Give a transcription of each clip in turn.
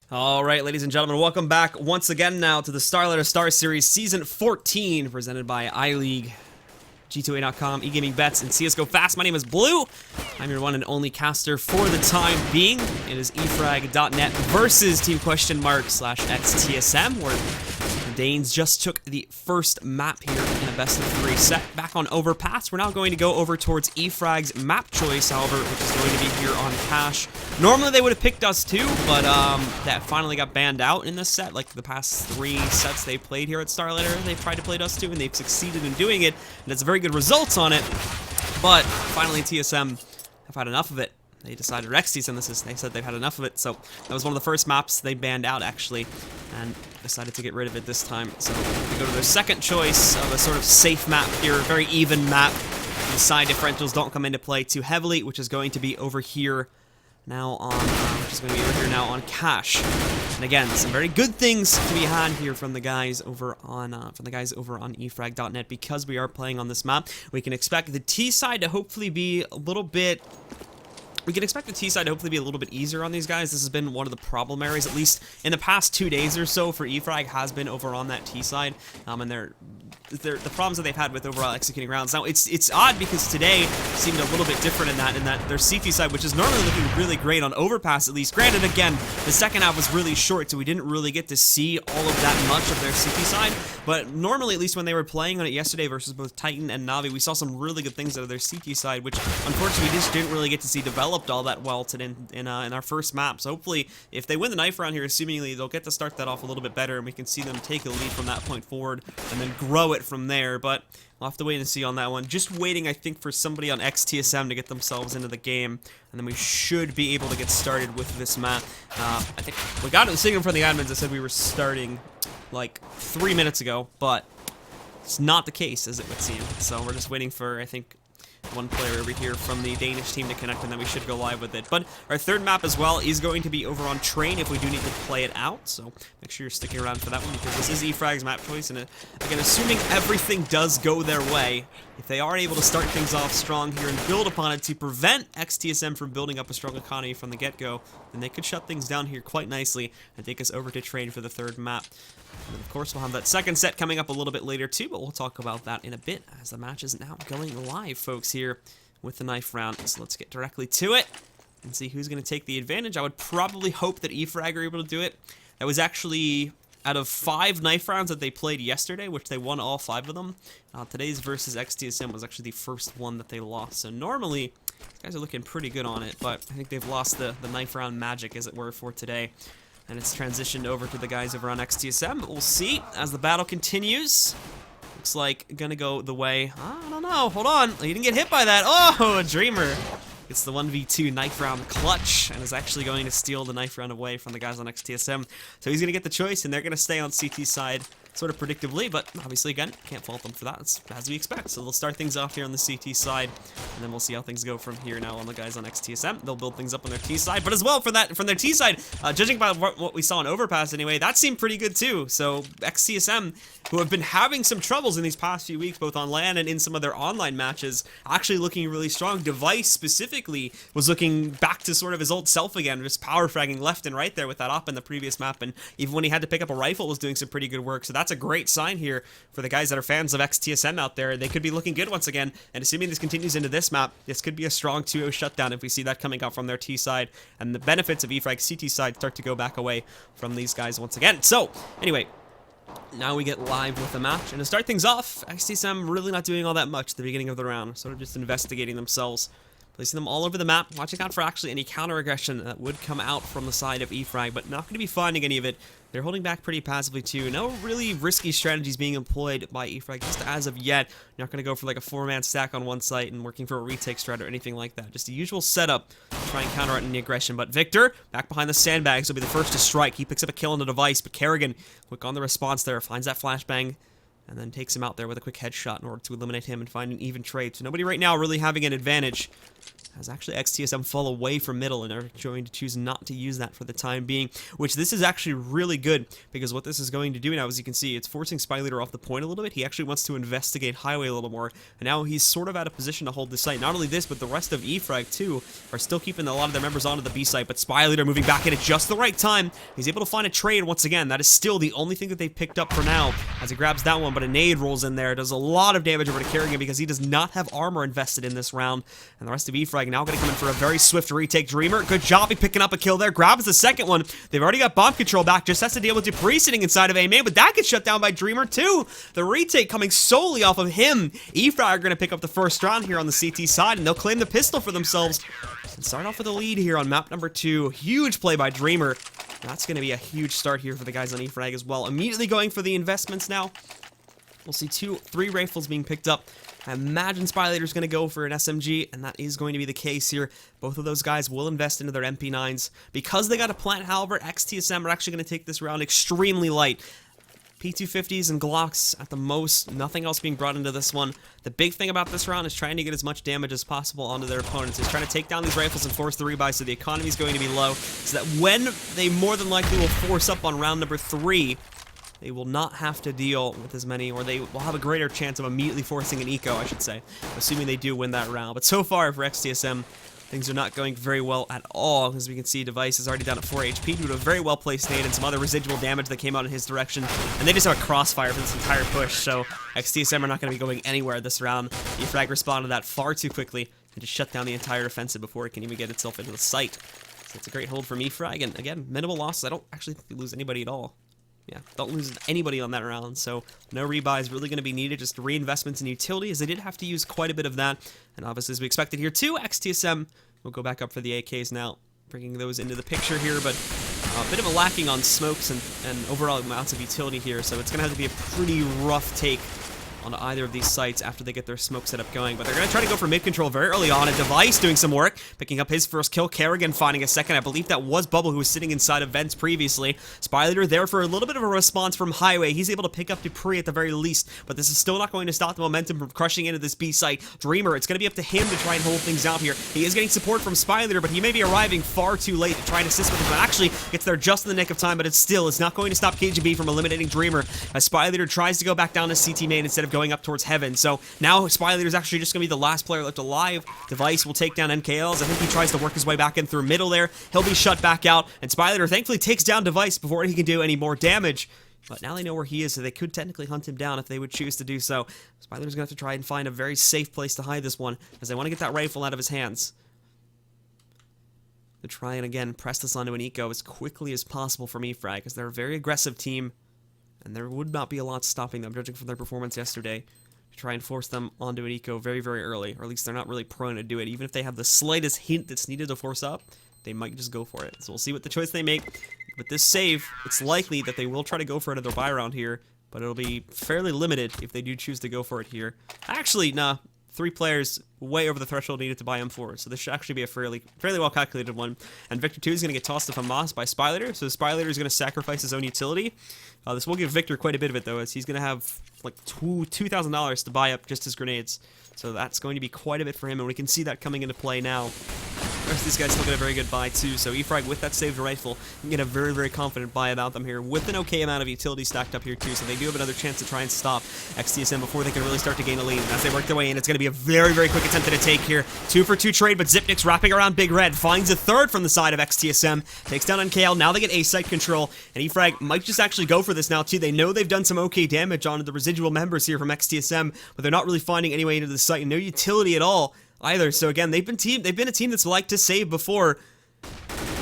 Alright, ladies and gentlemen, welcome back once again now to the StarLadder StarSeries Season 14, presented by iLeague, G2A.com, eGaming Bets, and CSGO Fast. My name is Blue. I'm your one and only caster for the time being. It is E-Frag.net versus Team XTSM, where the Danes just took the first map here in a best-of-3 set. Back on Overpass, we're now going to go over towards E-Frag's map choice, however, which is going to be here on Cash. Normally they would have picked us too, but that finally got banned out in this set. Like the past 3 sets they played here at StarLadder, they've tried to play us too, and they've succeeded in doing it, and it's very good results on it. But finally TSM have had enough of it. They decided, XTSM, they said they've had enough of it, so that was one of the first maps they banned out, actually, and decided to get rid of it this time. So they go to their second choice of a sort of safe map here, a very even map. The side differentials don't come into play too heavily, which is going to be over here now on, Cash. And again, some very good things to be had here from the guys over on E-Frag.net because we are playing on this map. We can expect the T side to hopefully be a little bit. We can expect the T side to hopefully be a little bit easier on these guys. This has been one of the problem areas, at least in the past 2 days or so, for E-Frag has been over on that T side, and the problems that they've had with overall executing rounds. Now, it's odd because today seemed a little bit different in that their CT side, which is normally looking really great on Overpass at least. Granted, again, the second half was really short, so we didn't really get to see all of that much of their CT side, but normally, at least when they were playing on it yesterday versus both Titan and Navi, we saw some really good things out of their CT side, which unfortunately we just didn't really get to see developed all that well today in our first map. So hopefully, if they win the knife round here, seemingly they'll get to start that off a little bit better, and we can see them take a lead from that point forward and then grow it from there. But we'll have to wait and see on that one. Just waiting, I think, for somebody on XTSM to get themselves into the game, and then we should be able to get started with this map. I think we got a signal from the admins that said we were starting like 3 minutes ago, but it's not the case, as it would seem. So we're just waiting for, I think, one player over here from the Danish team to connect, and then we should go live with it. But our third map as well is going to be over on Train if we do need to play it out, so make sure you're sticking around for that one, because this is E-Frag's map choice, and again, assuming everything does go their way, if they are able to start things off strong here and build upon it to prevent XTSM from building up a strong economy from the get-go, then they could shut things down here quite nicely and take us over to Train for the third map. And then, of course, we'll have that second set coming up a little bit later too, but we'll talk about that in a bit as the match is now going live, folks, here with the knife round. So let's get directly to it and see who's going to take the advantage. I would probably hope that E-Frag are able to do it. That was actually out of 5 knife rounds that they played yesterday, which they won all 5 of them. Today's versus XTSM was actually the first one that they lost. So normally, these guys are looking pretty good on it, but I think they've lost the knife round magic, as it were, for today. And it's transitioned over to the guys over on XTSM, but we'll see as the battle continues. Looks like gonna go the way, I don't know, hold on, he didn't get hit by that. Oh, a Dreamer. It's the 1v2 knife round clutch, and is actually going to steal the knife round away from the guys on XTSM. So he's gonna get the choice, and they're gonna stay on CT side, sort of predictably, but obviously, again, can't fault them for that. It's as we expect. So they'll start things off here on the CT side, and then we'll see how things go from here now on the guys on XTSM. They'll build things up on their T side, but as well from their T side, judging by what we saw in Overpass anyway, that seemed pretty good too. So XTSM, who have been having some troubles in these past few weeks, both on LAN and in some of their online matches, actually looking really strong. Device specifically was looking back to sort of his old self again, just power fragging left and right there with that op in the previous map, and even when he had to pick up a rifle was doing some pretty good work. So that's a great sign here for the guys that are fans of XTSM out there. They could be looking good once again, and assuming this continues into this map, this could be a strong 2-0 shutdown if we see that coming out from their T side, and the benefits of E-Frag's CT side start to go back away from these guys once again. So, anyway, now we get live with the match, and to start things off, XTSM really not doing all that much at the beginning of the round, sort of just investigating themselves, placing them all over the map, watching out for actually any counter aggression that would come out from the side of E-Frag, but not going to be finding any of it. They're holding back pretty passively too. No really risky strategies being employed by E-Frag just as of yet. You're not going to go for like a 4-man stack on one site and working for a retake strat or anything like that. Just the usual setup to try and counter out any aggression. But Viktor, back behind the sandbags, will be the first to strike. He picks up a kill on the device, but karrigan, quick on the response there, finds that flashbang. and then takes him out there with a quick headshot in order to eliminate him and find an even trade. So nobody right now really having an advantage, as actually XTSM fall away from middle and are going to choose not to use that for the time being, which this is actually really good, because what this is going to do now, as you can see, it's forcing spyleadeR off the point a little bit. He actually wants to investigate highway a little more, and now he's sort of out of position to hold the site. Not only this, but the rest of E-Frag too are still keeping a lot of their members onto the B site, but spyleadeR moving back in at just the right time. He's able to find a trade once again. That is still the only thing that they've picked up for now, as he grabs that one, but a nade rolls in there, does a lot of damage over to karrigan because he does not have armor invested in this round, and the rest of E-Frag now going to come in for a very swift retake. Dreamer, good job at picking up a kill there, grabs the second one. They've already got bomb control back, just has to deal with dupreeh sitting inside of A-main, but that gets shut down by Dreamer too. The retake coming solely off of him. E-Frag are going to pick up the first round here on the CT side, and they'll claim the pistol for themselves and start off with a lead here on map number 2. Huge play by Dreamer. That's going to be a huge start here for the guys on E-Frag as well. Immediately going for the investments now. We'll see 3 rifles being picked up. I imagine spyleadeR's going to go for an SMG, and that is going to be the case here. Both of those guys will invest into their MP9s. Because they got a plant, however, XTSM are actually going to take this round extremely light. P250s and Glocks at the most, nothing else being brought into this one. The big thing about this round is trying to get as much damage as possible onto their opponents. Is trying to take down these rifles and force the rebuy so the economy is going to be low, so that when they more than likely will force up on round number 3, they will not have to deal with as many, or they will have a greater chance of immediately forcing an eco, I should say, assuming they do win that round. But so far for XTSM, things are not going very well at all. As we can see, Device is already down at 4 HP due to a very well-placed nade and some other residual damage that came out in his direction. And they just have a crossfire for this entire push, so XTSM are not going to be going anywhere this round. E-Frag responded to that far too quickly and just shut down the entire offensive before it can even get itself into the site. So it's a great hold from E-Frag, and again, minimal losses. I don't actually think they lose anybody at all. Yeah, don't lose anybody on that round, so no rebuy is really going to be needed, just reinvestments in utility, as they did have to use quite a bit of that, and obviously as we expected here too, XTSM will go back up for the AKs now, bringing those into the picture here, but a bit of a lacking on smokes and overall amounts of utility here, so it's going to have to be a pretty rough take on either of these sites after they get their smoke setup going. But they're going to try to go for mid control very early on. A Device doing some work, picking up his first kill. karrigan finding a second. I believe that was Bubble, who was sitting inside of vents previously. spyleadeR there for a little bit of a response from highway. He's able to pick up dupreeh at the very least, but this is still not going to stop the momentum from crushing into this B site. Dreamer, it's going to be up to him to try and hold things out here. He is getting support from spyleadeR, but he may be arriving far too late to try and assist with him. Actually, gets there just in the nick of time, but it's not going to stop cajunb from eliminating Dreamer, as spyleadeR tries to go back down to CT main instead of going up towards heaven. So now spyleadeR is actually just going to be the last player left alive. Device will take down NKLs. I think he tries to work his way back in through middle there. He'll be shut back out, and spyleadeR thankfully takes down Device before he can do any more damage. But now they know where he is, so they could technically hunt him down if they would choose to do so. spyleadeR's going to have to try and find a very safe place to hide this one, as they want to get that rifle out of his hands. To try and, again, press this onto an eco as quickly as possible from E-Frag, because they're a very aggressive team, and there would not be a lot stopping them, judging from their performance yesterday, to try and force them onto an eco very, very early, or at least they're not really prone to do it. Even if they have the slightest hint that's needed to force up, they might just go for it. So we'll see what the choice they make. With this save, it's likely that they will try to go for another buy round here, but it'll be fairly limited if they do choose to go for it here. Actually, nah. 3 players way over the threshold needed to buy M4, so this should actually be a fairly well calculated one. And Viktor 2 is going to get tossed to Hamas by spyleadeR, so spyleadeR is going to sacrifice his own utility. This will give Viktor quite a bit of it, though, as he's going to have like $2,000 to buy up just his grenades. So that's going to be quite a bit for him, and we can see that coming into play now. The rest of these guys still get a very good buy, too, so E-Frag with that saved rifle can get a very, very confident buy about them here, with an okay amount of utility stacked up here, too, so they do have another chance to try and stop XTSM before they can really start to gain a lead. And as they work their way in, it's going to be a very, very quick attempt at a take here. 2 for 2 trade, but Zipnik's wrapping around Big Red, finds a third from the side of XTSM, takes down NKL. Now they get A-site control, and E-Frag might just actually go for this now, too. They know they've done some okay damage on the residual members here from XTSM, but they're not really finding any way into the site, and no utility at all either. So again, they've been a team that's liked to save before.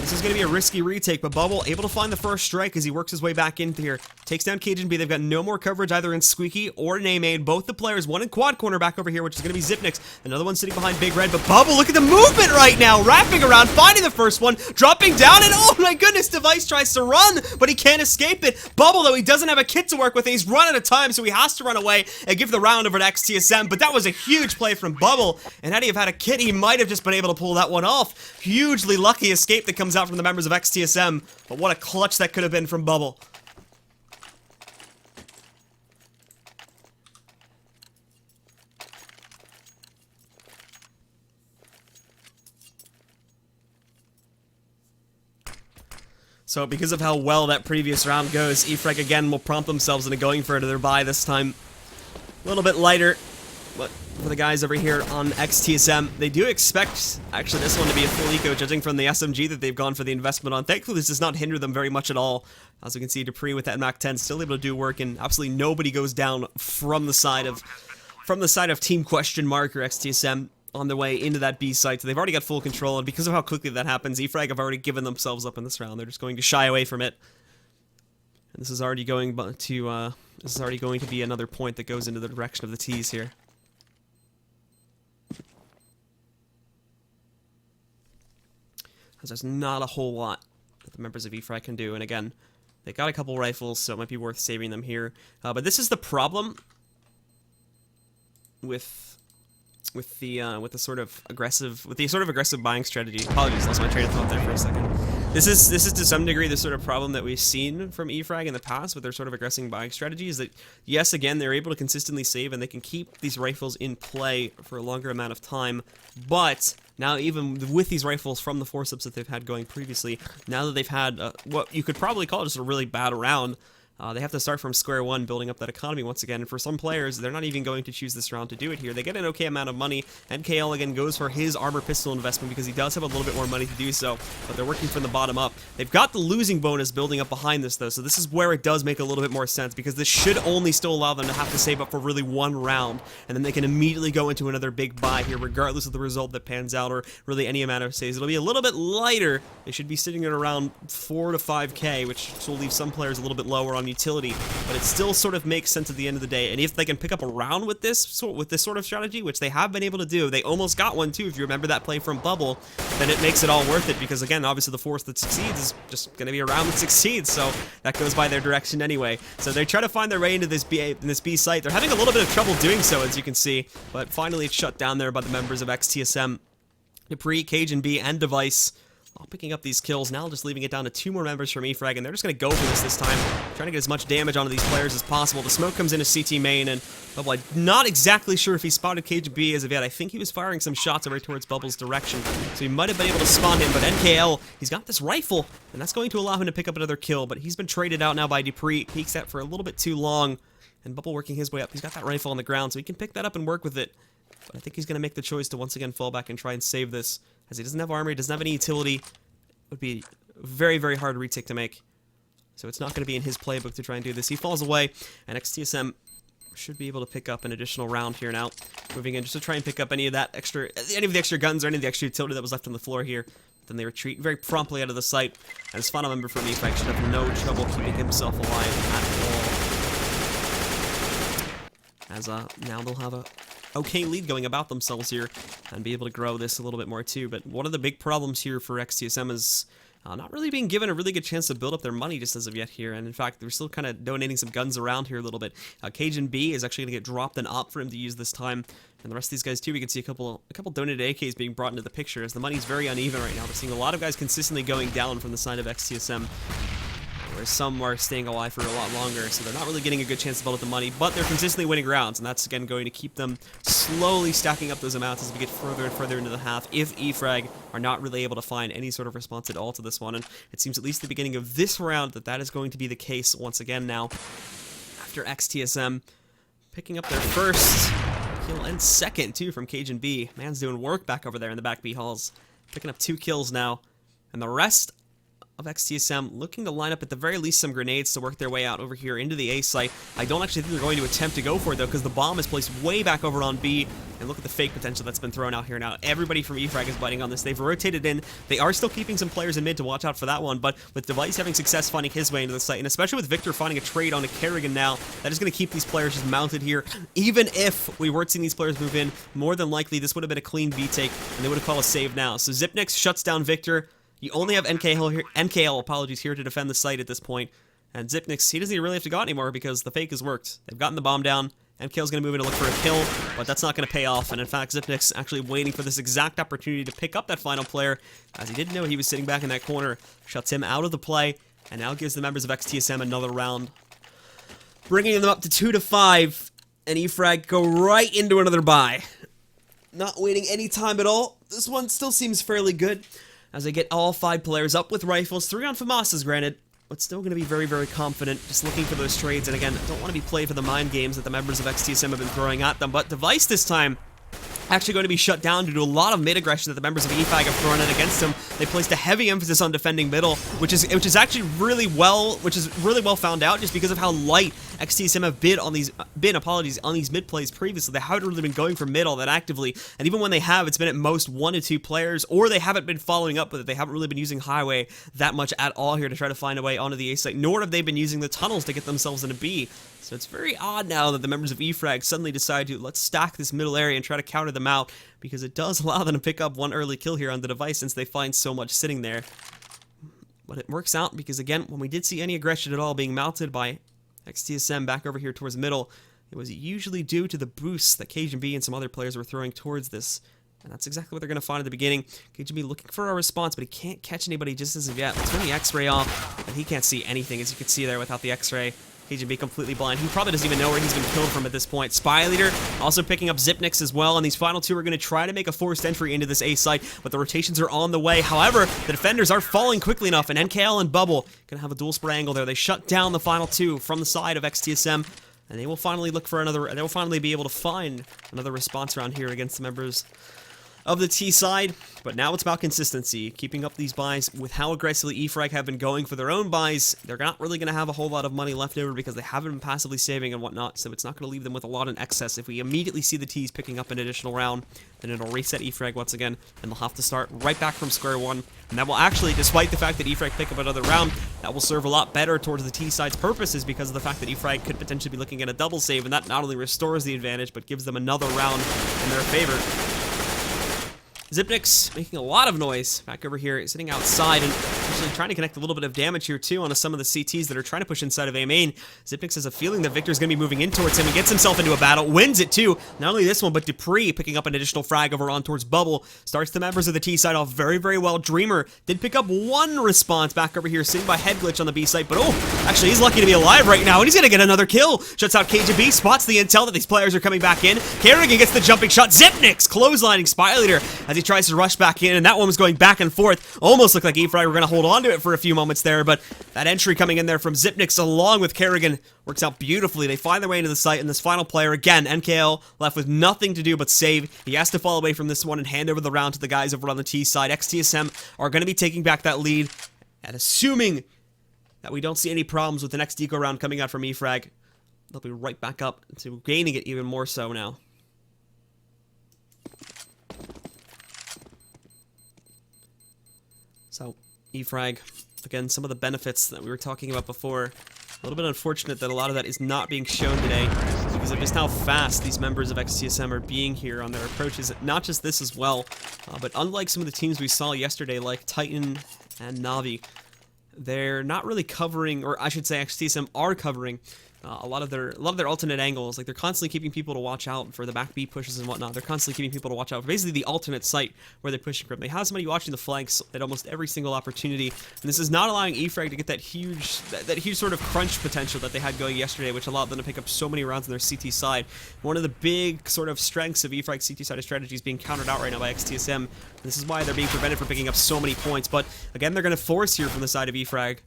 This is going to be a risky retake, but Bubble able to find the first strike as he works his way back in here. Takes down cajunb. They've got no more coverage either in Squeaky or in A-main. Both the players, one in quad corner back over here, which is going to be Zipnik's. Another one sitting behind Big Red, but Bubble, look at the movement right now. Wrapping around, finding the first one, dropping down, and oh my goodness, Device tries to run, but he can't escape it. Bubble, though, he doesn't have a kit to work with. He's run out of time, so he has to run away and give the round over to XTSM, but that was a huge play from Bubble, and had he have had a kit, he might have just been able to pull that one off. Hugely lucky escape that comes out from the members of XTSM, but what a clutch that could have been from Bubble. So because of how well that previous round goes, E-Frag again will prompt themselves into going for another buy this time. A little bit lighter, but for the guys over here on XTSM, they do expect, actually, this one to be a full eco, judging from the SMG that they've gone for the investment on. Thankfully, this does not hinder them very much at all. As we can see, dupreeh with that Mach 10 still able to do work, and absolutely nobody goes down from the side of Team Question Mark or XTSM on their way into that B site. So they've already got full control, and because of how quickly that happens, E-Frag have already given themselves up in this round. They're just going to shy away from it. And this is already going to be another point that goes into the direction of the T's here. As there's not a whole lot that the members of E-Frag can do, and again, they got a couple rifles, so it might be worth saving them here. But this is the problem with the sort of aggressive buying strategy. Apologies, lost my train of thought there for a second. This is to some degree the sort of problem that we've seen from E-Frag in the past with their sort of aggressive buying strategy, is that yes, again, they're able to consistently save and they can keep these rifles in play for a longer amount of time, but now even with these rifles from the forceps that they've had going previously, now that they've had what you could probably call just a really bad round, they have to start from square one, building up that economy once again, and for some players, they're not even going to choose this round to do it here. They get an okay amount of money, and KL again goes for his armor pistol investment because he does have a little bit more money to do so, but they're working from the bottom up. They've got the losing bonus building up behind this, though, so this is where it does make a little bit more sense, because this should only still allow them to have to save up for really one round, and then they can immediately go into another big buy here, regardless of the result that pans out, or really any amount of saves. It'll be a little bit lighter. They should be sitting at around 4 to 5k, which will leave some players a little bit lower on utility, but it still sort of makes sense at the end of the day. And if they can pick up a round with this sort of strategy, which they have been able to do, they almost got one too, if you remember that play from Bubble, then it makes it all worth it, because again, obviously the force that succeeds is just going to be a round that succeeds, so that goes by their direction anyway. So they try to find their way into this B site. They're having a little bit of trouble doing so, as you can see, but finally it's shut down there by the members of XTSM. dupreeh, cajunb, and Device all picking up these kills, now just leaving it down to 2 more members from E-Frag, and they're just going to go for this time, trying to get as much damage onto these players as possible. The smoke comes into CT main, and Bubble, I'm not exactly sure if he spotted cajunb as of yet. I think he was firing some shots over towards Bubble's direction, so he might have been able to spot him, but NKL, he's got this rifle, and that's going to allow him to pick up another kill, but he's been traded out now by dupreeh. Peeks that for a little bit too long, and Bubble working his way up. He's got that rifle on the ground, so he can pick that up and work with it. But I think he's going to make the choice to once again fall back and try and save this, as he doesn't have armor, he doesn't have any utility. It would be a very, very hard retake to make. So it's not going to be in his playbook to try and do this. He falls away, and XTSM should be able to pick up an additional round here now. Moving in just to try and pick up any of the extra guns or any of the extra utility that was left on the floor here. But then they retreat very promptly out of the site, and his final member from E-Frag should have no trouble keeping himself alive at all. As now they'll have a okay lead going about themselves here and be able to grow this a little bit more too. But one of the big problems here for XTSM is not really being given a really good chance to build up their money just as of yet here, and in fact they're still kind of donating some guns around here a little bit. cajunb is actually going to get dropped an op for him to use this time, and the rest of these guys too, we can see a couple donated AKs being brought into the picture, as the money's very uneven right now. We're seeing a lot of guys consistently going down from the side of XTSM, whereas some are staying alive for a lot longer, so they're not really getting a good chance to build up the money, but they're consistently winning rounds, and that's again going to keep them slowly stacking up those amounts as we get further and further into the half, if E-Frag are not really able to find any sort of response at all to this one. And it seems at least at the beginning of this round that is going to be the case once again now, after XTSM picking up their first kill and second too from cajunb. Man's doing work back over there in the back B halls, picking up 2 kills now, and the rest of XTSM looking to line up at the very least some grenades to work their way out over here into the A site. I don't actually think they're going to attempt to go for it though, because the bomb is placed way back over on B, and look at the fake potential that's been thrown out here now. Everybody from E-Frag is biting on this. They've rotated in. They are still keeping some players in mid to watch out for that one, but with Device having success finding his way into the site, and especially with Viktor finding a trade on a karrigan now, that is going to keep these players just mounted here. Even if we weren't seeing these players move in, more than likely this would have been a clean B take, and they would have called a save now. So Zipnix shuts down Viktor. You only have NKL, apologies, here to defend the site at this point. And Zipnix, he doesn't even really have to go anymore because the fake has worked. They've gotten the bomb down. MKL's going to move in to look for a kill, but that's not going to pay off. And in fact, Zipnix actually waiting for this exact opportunity to pick up that final player, as he didn't know he was sitting back in that corner. Shuts him out of the play, and now gives the members of XTSM another round, bringing them up to 2 to 5, and E-Frag go right into another buy. Not waiting any time at all. This one still seems fairly good. as they get all 5 players up with rifles, 3 on FAMASas granted, but still going to be very, very confident, just looking for those trades, and again, don't want to be played for the mind games that the members of XTSM have been throwing at them, but Device this time actually going to be shut down due to a lot of mid-aggression that the members of E-Frag have thrown in against him. They placed a heavy emphasis on defending middle, which is actually really well found out just because of how light XTSM have been on these mid plays previously. They haven't really been going for mid all that actively, and even when they have, it's been at most 1 to 2 players, or they haven't been following up with it. They haven't really been using highway that much at all here to try to find a way onto the A site, nor have they been using the tunnels to get themselves into B. So it's very odd now that the members of E-Frag suddenly decide to let's stack this middle area and try to counter them out, because it does allow them to pick up 1 early kill here on the Device since they find so much sitting there. But it works out because, again, when we did see any aggression at all being mounted by XTSM back over here towards middle, it was usually due to the boosts that cajunb and some other players were throwing towards this. And that's exactly what they're going to find at the beginning. cajunb looking for a response, but he can't catch anybody just as of yet. Let's turn the X-ray off, and he can't see anything, as you can see there, without the X-ray. cajunb completely blind. He probably doesn't even know where he's been killed from at this point. spyleadeR also picking up Zipniks as well, and these final 2 are going to try to make a forced entry into this A site, but the rotations are on the way. However, the defenders are falling quickly enough, and NKL and Bubble going to have a dual spray angle there. They shut down the final 2 from the side of XTSM, and they will finally look for another, they will finally be able to find another response round here against the members of the T side. But now it's about consistency, keeping up these buys. With how aggressively E-Frag have been going for their own buys, they're not really going to have a whole lot of money left over because they haven't been passively saving and whatnot, so it's not going to leave them with a lot in excess. If we immediately see the T's picking up an additional round, then it'll reset E-Frag once again, and they'll have to start right back from square one. And that will actually, despite the fact that E-Frag pick up another round, that will serve a lot better towards the T side's purposes because of the fact that E-Frag could potentially be looking at a double save, and that not only restores the advantage, but gives them another round in their favor. Zipniks making a lot of noise back over here, sitting outside and actually trying to connect a little bit of damage here too on some of the CTs that are trying to push inside of A main. Zipniks has a feeling that Viktor's going to be moving in towards him and gets himself into a battle, wins it too. Not only this one, but dupreeh picking up an additional frag over on towards Bubble. Starts the members of the T side off very, very well. Dreamer did pick up 1 response back over here, sitting by head glitch on the B site, but oh, actually he's lucky to be alive right now, and he's going to get another kill. Shuts out cajunb, spots the intel that these players are coming back in. karrigan gets the jumping shot. Zipniks clotheslining spyleadeR as he tries to rush back in, and that one was going back and forth. Almost looked like E-Frag were going to hold on to it for a few moments there, but that entry coming in there from Zipniks along with karrigan works out beautifully. They find their way into the site, and this final player, again, NKL, left with nothing to do but save. He has to fall away from this one and hand over the round to the guys over on the T side. XTSM are going to be taking back that lead, and assuming that we don't see any problems with the next eco round coming out from E-Frag, they'll be right back up to gaining it even more so now. So, E-Frag, again, some of the benefits that we were talking about before. A little bit unfortunate that a lot of that is not being shown today because of just how fast these members of XTSM are being here on their approaches. Not just this as well, but unlike some of the teams we saw yesterday, like Titan and Navi, they're not really covering, or I should say XTSM are covering a lot of their alternate angles. Like, they're constantly keeping people to watch out for the back B pushes and whatnot. They're constantly keeping people to watch out for basically the alternate site where they're pushing from. They have somebody watching the flanks at almost every single opportunity, and this is not allowing E-Frag to get that huge sort of crunch potential that they had going yesterday, which allowed them to pick up so many rounds on their CT side. One of the big sort of strengths of E-Frag's CT side strategy is being countered out right now by XTSM, and this is why they're being prevented from picking up so many points. But again, they're going to force here from the side of E-Frag.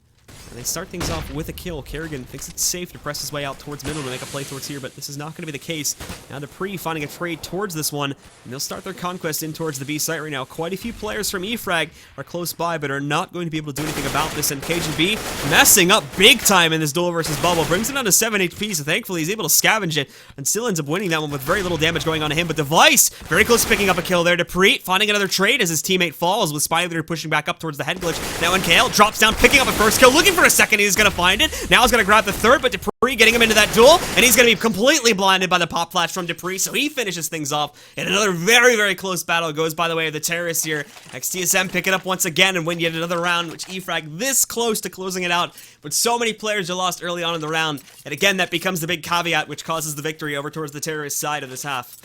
And they start things off with a kill. karrigan thinks it's safe to press his way out towards middle to make a play towards here, but this is not going to be the case. Now dupreeh finding a trade towards this one, and they'll start their conquest in towards the B site right now. Quite a few players from E-Frag are close by, but are not going to be able to do anything about this, and cajunb messing up big time in this duel versus Bubble. Brings him down to 7 HP, so thankfully he's able to scavenge it, and still ends up winning that one with very little damage going on to him. But Device, very close to picking up a kill there. dupreeh finding another trade as his teammate falls, with spyleadeR pushing back up towards the head glitch. Now NKL drops down, picking up a first kill, looking for a second. He's going to find it. Now he's going to grab the third, but dupreeh getting him into that duel, and he's going to be completely blinded by the pop flash from dupreeh, so he finishes things off in another very, very close battle. It goes by the way of the terrorists here. XTSM pick it up once again and win yet another round, which E-Frag this close to closing it out, but so many players are lost early on in the round, and again, that becomes the big caveat which causes the victory over towards the terrorist side of this half.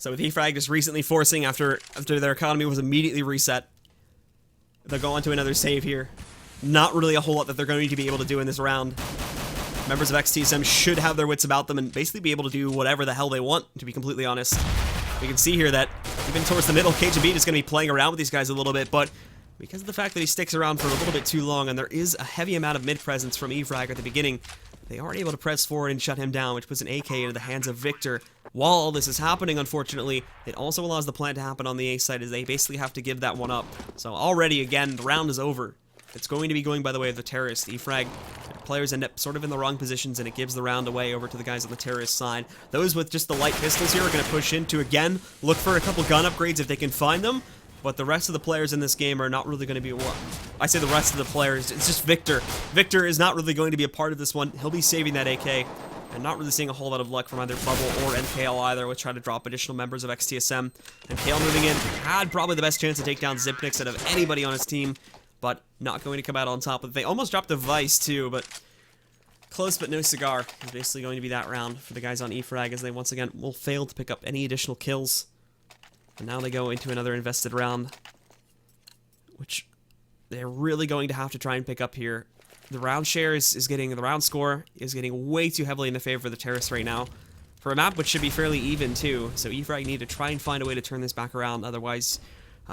So with E-Frag just recently forcing after their economy was immediately reset, they'll go on to another save here. Not really a whole lot that they're going to be able to do in this round. Members of XTSM should have their wits about them and basically be able to do whatever the hell they want, to be completely honest. We can see here that even towards the middle, cajunb is going to be playing around with these guys a little bit, but because of the fact that he sticks around for a little bit too long and there is a heavy amount of mid presence from E-Frag at the beginning, they aren't able to press forward and shut him down, which puts an AK into the hands of Viktor. While all this is happening, unfortunately, it also allows the plant to happen on the A side as they basically have to give that one up. So already, again, the round is over. It's going to be going by the way of the terrorist. E-Frag players end up sort of in the wrong positions, and it gives the round away over to the guys on the terrorist side. Those with just the light pistols here are going to push in to, again, look for a couple gun upgrades if they can find them. But the rest of the players in this game are not really going to be... Well, I say the rest of the players, it's just Viktor. Viktor is not really going to be a part of this one. He'll be saving that AK. And not really seeing a whole lot of luck from either Bubble or NKL either, with trying to drop additional members of XTSM. NKL moving in, had probably the best chance to take down Zipnix out of anybody on his team, but not going to come out on top of it. They almost dropped the Vice too, but close but no cigar is basically going to be that round for the guys on E-Frag, as they once again will fail to pick up any additional kills. And now they go into another invested round, which they're really going to have to try and pick up here. The round share is getting, the round score is getting way too heavily in the favor of the terrorists right now. For a map which should be fairly even too, so E-Frag need to try and find a way to turn this back around, otherwise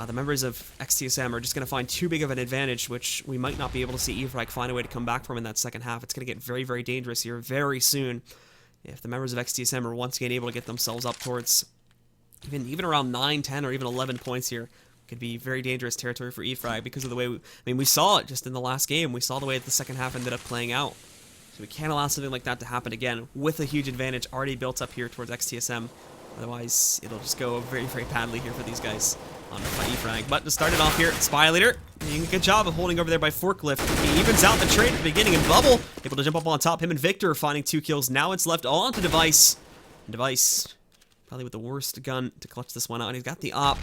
the members of XTSM are just going to find too big of an advantage, which we might not be able to see E-Frag find a way to come back from in that second half. It's going to get very, very dangerous here very soon if the members of XTSM are once again able to get themselves up towards even around 9, 10, or even 11 points here. Could be very dangerous territory for E-Frag because of the way, we saw it just in the last game. We saw the way that the second half ended up playing out. So we can't allow something like that to happen again with a huge advantage already built up here towards XTSM. Otherwise, it'll just go very, very badly here for these guys on E-Frag. But to start it off here, spyleadeR doing a good job of holding over there by Forklift. He evens out the trade at the beginning, and Bubble able to jump up on top. Him and Viktor are finding 2 kills. Now it's left all onto Device. And Device probably with the worst gun to clutch this one out. And he's got the op.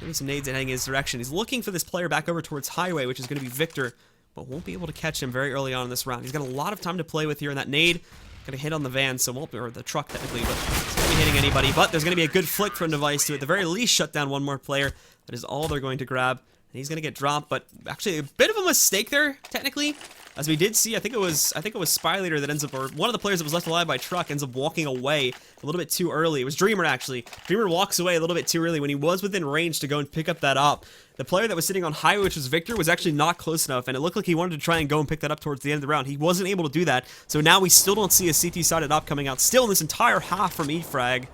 Maybe some nades heading in his direction. He's looking for this player back over towards Highway, which is going to be Viktor, but won't be able to catch him very early on in this round. He's got a lot of time to play with here, and that nade going to hit on the van, so won't be, or the truck technically, but it's going to be hitting anybody. But there's going to be a good flick from Device to at the very least shut down one more player. That is all they're going to grab, and he's going to get dropped. But actually, a bit of a mistake there, technically. As we did see, I think it was spyleadeR that ends up, or one of the players that was left alive by truck ends up walking away a little bit too early. It was Dreamer, actually. Dreamer walks away a little bit too early when he was within range to go and pick up that op. The player that was sitting on Highway, which was Viktor, was actually not close enough, and it looked like he wanted to try and go and pick that up towards the end of the round. He wasn't able to do that, so now we still don't see a CT-sided op coming out still in this entire half from E-Frag.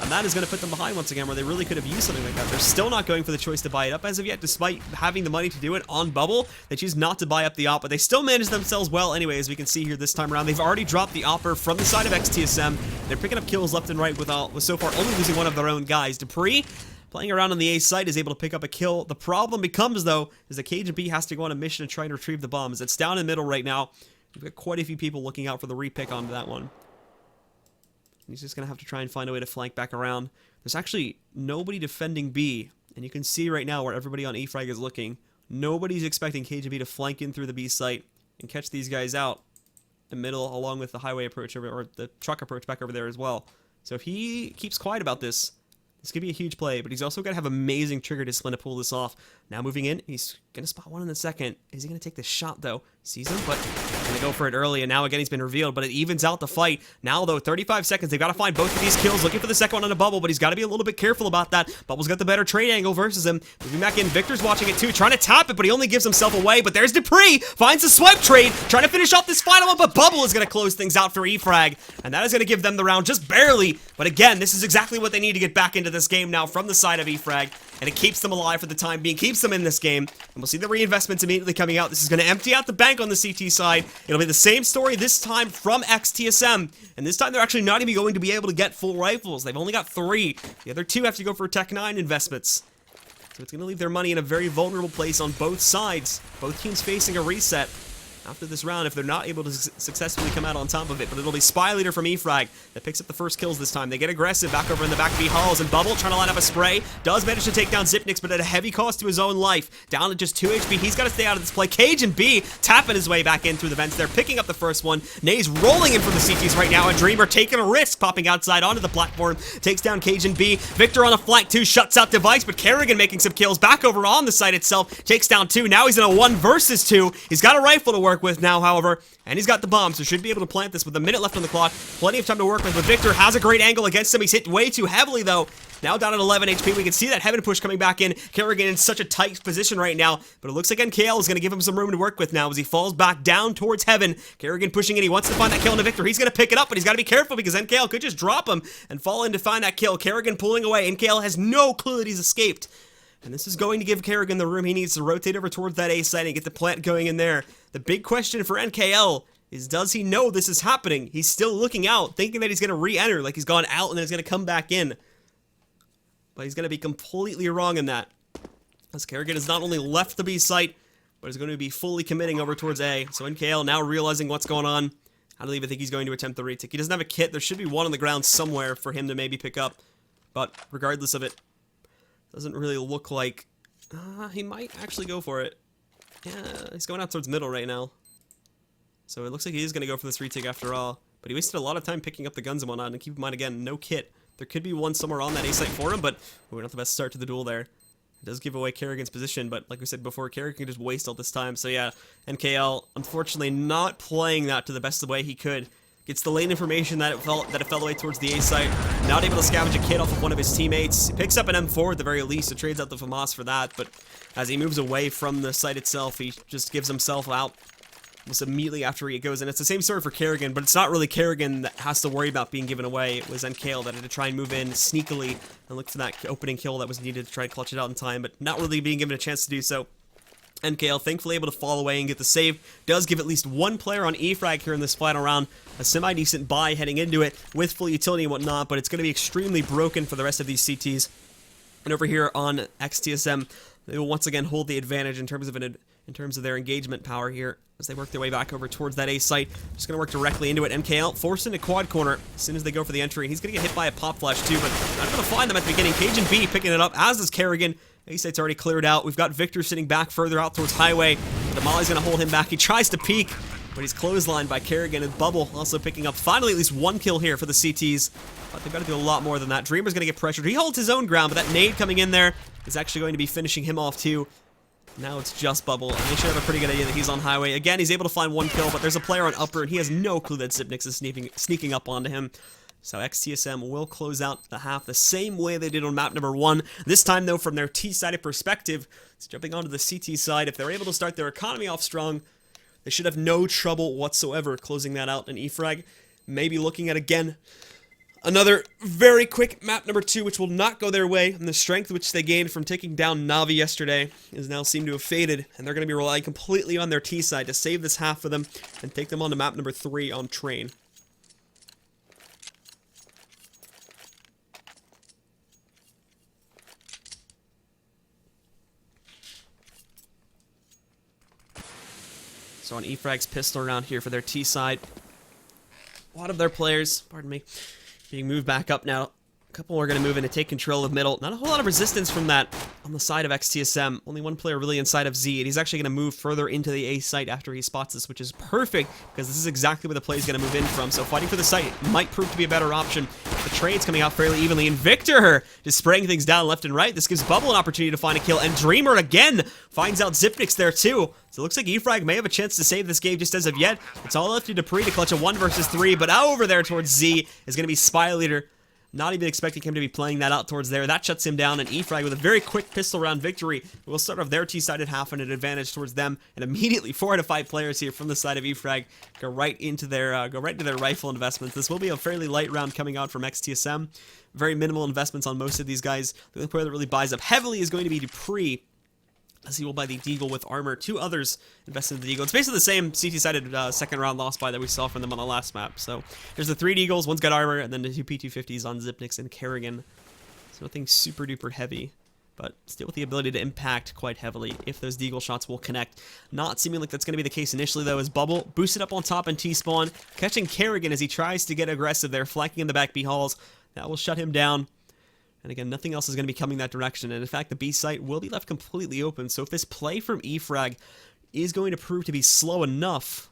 And that is going to put them behind once again, where they really could have used something like that. They're still not going for the choice to buy it up as of yet, despite having the money to do it on Bubble. They choose not to buy up the op, but they still manage themselves well anyway, as we can see here this time around. They've already dropped the opper from the side of XTSM. They're picking up kills left and right with so far only losing one of their own guys. dupreeh, playing around on the A site, is able to pick up a kill. The problem becomes, though, is that cajunb has to go on a mission to try and retrieve the bombs. It's down in the middle right now. We've got quite a few people looking out for the repick onto that one. He's just going to have to try and find a way to flank back around. There's actually nobody defending B, and you can see right now where everybody on E-Frag is looking. Nobody's expecting cajunb to flank in through the B site and catch these guys out in the middle, along with the highway approach over, or the truck approach back over there as well. So if he keeps quiet about this, this could be a huge play, but he's also got to have amazing trigger discipline to pull this off. Now moving in, he's going to spot one in the second. Is he going to take this shot, though? Sees him, but going to go for it early, and now again he's been revealed, but it evens out the fight. Now, though, 35 seconds. They've got to find both of these kills. Looking for the second one on a Bubble, but he's got to be a little bit careful about that. Bubble's got the better trade angle versus him. Moving back in, Viktor's watching it too, trying to tap it, but he only gives himself away. But there's dupreeh, finds the swipe trade, trying to finish off this final one, but Bubble is going to close things out for E-Frag, and that is going to give them the round just barely. But again, this is exactly what they need to get back into this game now from the side of E-Frag, and it keeps them alive for the time being, keeps them in this game, and we'll see the reinvestments immediately coming out. This is going to empty out the bank on the CT side. It'll be the same story this time from XTSM, and this time they're actually not even going to be able to get full rifles. They've only got 3. The other 2 have to go for Tech 9 investments. So it's going to leave their money in a very vulnerable place on both sides. Both teams facing a reset after this round if they're not able to successfully come out on top of it. But it'll be spyleadeR from E-Frag that picks up the first kills this time. They get aggressive back over in the back B halls, and Bubble trying to line up a spray. Does manage to take down Zipnix, but at a heavy cost to his own life. Down to just 2 HP. He's got to stay out of this play. cajunb tapping his way back in through the vents there, picking up the first one. Nae's rolling in from the CTs right now, and Dreamer taking a risk, popping outside onto the platform. Takes down cajunb. Viktor on a flank too, shuts out Device, but karrigan making some kills back over on the site itself. Takes down 2. Now he's in a 1 versus 2. He's got a rifle to work work with now, however, and he's got the bomb, so should be able to plant this with a minute left on the clock. Plenty of time to work with, but Viktor has a great angle against him. He's hit way too heavily, though. Now down at 11 HP, we can see that heaven push coming back in. Karrigan in such a tight position right now, but it looks like NKL is going to give him some room to work with now as he falls back down towards heaven. Karrigan pushing in. He wants to find that kill into Viktor. He's going to pick it up, but he's got to be careful because NKL could just drop him and fall in to find that kill. Karrigan pulling away. NKL has no clue that he's escaped. And this is going to give Karrigan the room he needs to rotate over towards that A site and get the plant going in there. The big question for NKL is, does he know this is happening? He's still looking out, thinking that he's going to re-enter, like he's gone out and then he's going to come back in. But he's going to be completely wrong in that. As Karrigan has not only left the B site, but is going to be fully committing over towards A. So NKL now realizing what's going on. I don't even think he's going to attempt the retake. He doesn't have a kit. There should be one on the ground somewhere for him to maybe pick up. But regardless of it, doesn't really look like... he might actually go for it. Yeah, he's going out towards middle right now. So it looks like he is going to go for this retake after all. But he wasted a lot of time picking up the guns and whatnot. And keep in mind, again, no kit. There could be one somewhere on that A site for him, but we're not the best start to the duel there. It does give away Karrigan's position, but like we said before, Karrigan can just waste all this time. So yeah, NKL, unfortunately, not playing that to the best of the way he could. Gets the late information that it fell away towards the A site. Not able to scavenge a kit off of one of his teammates. He picks up an M4 at the very least, so trades out the FAMAS for that, but as he moves away from the site itself, he just gives himself out almost immediately after he goes in. It's the same story for Karrigan, but it's not really Karrigan that has to worry about being given away. It was NKL that had to try and move in sneakily and look for that opening kill that was needed to try and clutch it out in time, but not really being given a chance to do so. NKL thankfully able to fall away and get the save. Does give at least one player on E-Frag here in this final round a semi-decent buy heading into it with full utility and whatnot, but it's going to be extremely broken for the rest of these CTs. And over here on XTSM, they will once again hold the advantage in terms of their engagement power here as they work their way back over towards that A site. Just going to work directly into it. NKL forced into quad corner as soon as they go for the entry. He's going to get hit by a pop flash too, but not going to find them at the beginning. cajunb picking it up, as does Karrigan. A site's already cleared out. We've got Viktor sitting back further out towards highway. The Molly's going to hold him back. He tries to peek, but he's clotheslined by Karrigan, and Bubble also picking up finally at least one kill here for the CTs. But they've got to do a lot more than that. Dreamer's going to get pressured. He holds his own ground, but that nade coming in there is actually going to be finishing him off too. Now it's just Bubble, and they should have a pretty good idea that he's on highway. Again, he's able to find one kill, but there's a player on upper, and he has no clue that Zipnix is sneaking up onto him. So XTSM will close out the half the same way they did on map number 1. This time, though, from their T-sided perspective, it's jumping onto the CT side. If they're able to start their economy off strong, they should have no trouble whatsoever closing that out. And E-Frag may be looking at, again, another very quick map number 2, which will not go their way. And the strength which they gained from taking down Navi yesterday is now seemed to have faded. And they're going to be relying completely on their T-side to save this half for them and take them on to map number 3 on train. So on E-Frag's pistol round here for their T side. A lot of their players, pardon me, being moved back up now. A couple are going to move in to take control of middle. Not a whole lot of resistance from that on the side of XTSM. Only one player really inside of Z, and he's actually going to move further into the A site after he spots this, which is perfect, because this is exactly where the play is going to move in from. So fighting for the site might prove to be a better option. The trade's coming out fairly evenly, and Viktor just spraying things down left and right. This gives Bubble an opportunity to find a kill, and Dreamer again finds out Zipnix there too. So it looks like E-Frag may have a chance to save this game just as of yet. It's all left to dupreeh to clutch a 1 versus 3, but over there towards Z is going to be spyleadeR. Not even expecting him to be playing that out towards there. That shuts him down, and E-Frag with a very quick pistol round victory will start off their T-sided half and an advantage towards them. And immediately 4 out of 5 players here from the side of E-Frag go right into their rifle investments. This will be a fairly light round coming out from XTSM. Very minimal investments on most of these guys. The only player that really buys up heavily is going to be dupreeh, as he will buy the Deagle with armor. 2 others invest in the Deagle. It's basically the same CT-sided second round loss buy that we saw from them on the last map. So there's the 3 Deagles, one's got armor, and then the 2 P250s on Zipnix and Karrigan. So nothing super duper heavy, but still with the ability to impact quite heavily if those Deagle shots will connect. Not seeming like that's going to be the case initially, though, as Bubble boosted up on top and T-spawn, catching Karrigan as he tries to get aggressive there, flanking in the back B halls. That will shut him down. And again, nothing else is going to be coming that direction. And in fact, the B site will be left completely open. So if this play from E-Frag is going to prove to be slow enough,